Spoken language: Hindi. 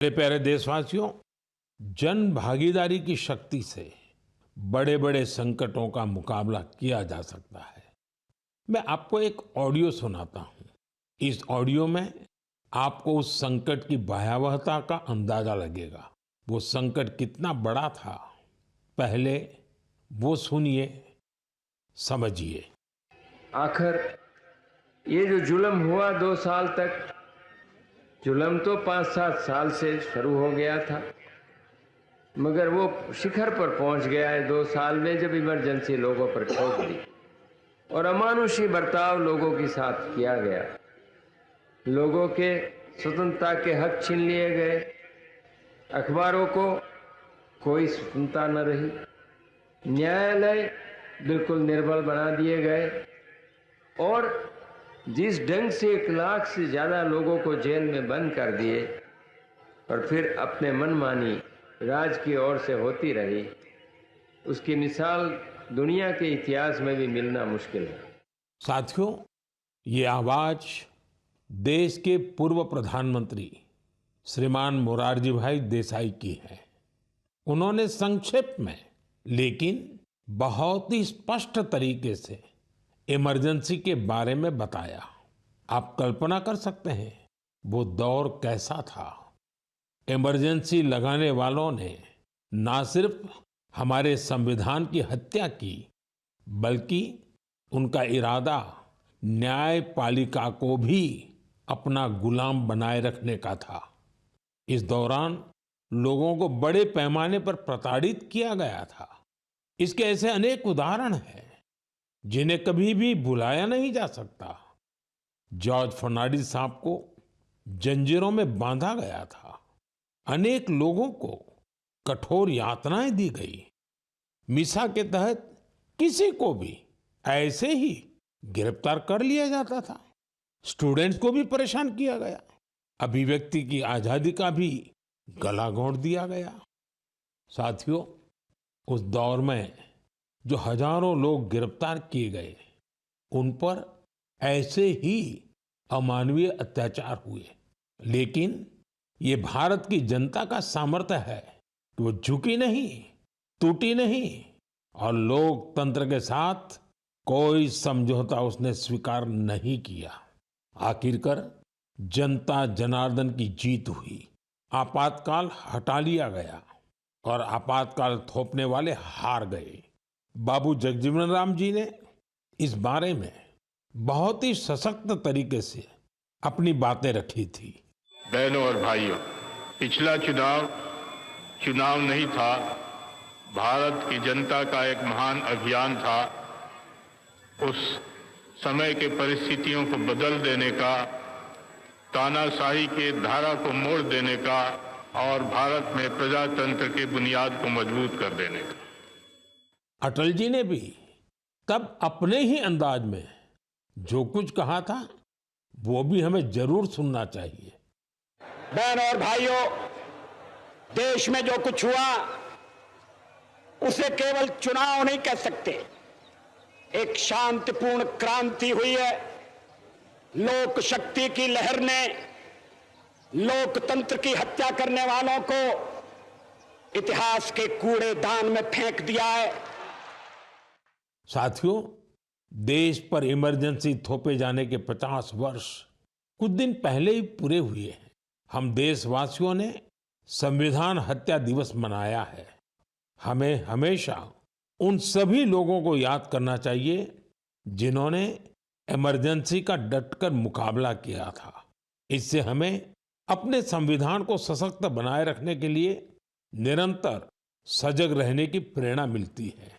मेरे प्यारे देशवासियों, जन भागीदारी की शक्ति से बड़े बड़े संकटों का मुकाबला किया जा सकता है। मैं आपको एक ऑडियो सुनाता हूं। इस ऑडियो में आपको उस संकट की भयावहता का अंदाजा लगेगा। वो संकट कितना बड़ा था, पहले वो सुनिए, समझिए। आखिर ये जो जुल्म हुआ 2 साल तक, जुल्म तो 5-7 साल से शुरू हो गया था, मगर वो शिखर पर पहुंच गया है 2 साल में, जब इमरजेंसी लोगों पर ठोक दी और अमानुषी बर्ताव लोगों के साथ किया गया। लोगों के स्वतंत्रता के हक छीन लिए गए, अखबारों को कोई स्वतंत्रता न रही, न्यायालय बिल्कुल निर्बल बना दिए गए और जिस ढंग से 1 लाख से ज़्यादा लोगों को जेल में बंद कर दिए और फिर अपने मनमानी राज की ओर से होती रही, उसकी मिसाल दुनिया के इतिहास में भी मिलना मुश्किल है। साथियों, ये आवाज देश के पूर्व प्रधानमंत्री श्रीमान मोरारजी भाई देसाई की है। उन्होंने संक्षेप में लेकिन बहुत ही स्पष्ट तरीके से इमरजेंसी के बारे में बताया। आप कल्पना कर सकते हैं वो दौर कैसा था। इमरजेंसी लगाने वालों ने ना सिर्फ हमारे संविधान की हत्या की, बल्कि उनका इरादा न्यायपालिका को भी अपना गुलाम बनाए रखने का था। इस दौरान लोगों को बड़े पैमाने पर प्रताड़ित किया गया था। इसके ऐसे अनेक उदाहरण हैं जिन्हें कभी भी भुलाया नहीं जा सकता। जॉर्ज फर्नांडिस साहब को जंजीरों में बांधा गया था। अनेक लोगों को कठोर यातनाएं दी गई। मिसा के तहत किसी को भी ऐसे ही गिरफ्तार कर लिया जाता था। स्टूडेंट्स को भी परेशान किया गया। अभिव्यक्ति की आजादी का भी गला घोंट दिया गया। साथियों, उस दौर में जो हजारों लोग गिरफ्तार किए गए, उन पर ऐसे ही अमानवीय अत्याचार हुए। लेकिन ये भारत की जनता का सामर्थ्य है कि वो झुकी नहीं, टूटी नहीं और लोकतंत्र के साथ कोई समझौता उसने स्वीकार नहीं किया। आखिरकार जनता जनार्दन की जीत हुई। आपातकाल हटा लिया गया और आपातकाल थोपने वाले हार गए। बाबू जगजीवन राम जी ने इस बारे में बहुत ही सशक्त तरीके से अपनी बातें रखी थी। बहनों और भाइयों, पिछला चुनाव नहीं था, भारत की जनता का एक महान अभियान था। उस समय के परिस्थितियों को बदल देने का, तानाशाही के धारा को मोड़ देने का और भारत में प्रजातंत्र की बुनियाद को मजबूत कर देने का। अटल जी ने भी तब अपने ही अंदाज में जो कुछ कहा था, वो भी हमें जरूर सुनना चाहिए। बहनों और भाइयों, देश में जो कुछ हुआ उसे केवल चुनाव नहीं कह सकते। एक शांतिपूर्ण क्रांति हुई है। लोक शक्ति की लहर ने लोकतंत्र की हत्या करने वालों को इतिहास के कूड़ेदान में फेंक दिया है। साथियों, देश पर इमरजेंसी थोपे जाने के 50 वर्ष कुछ दिन पहले ही पूरे हुए हैं। हम देशवासियों ने संविधान हत्या दिवस मनाया है। हमें हमेशा उन सभी लोगों को याद करना चाहिए जिन्होंने इमरजेंसी का डटकर मुकाबला किया था। इससे हमें अपने संविधान को सशक्त बनाए रखने के लिए निरंतर सजग रहने की प्रेरणा मिलती है।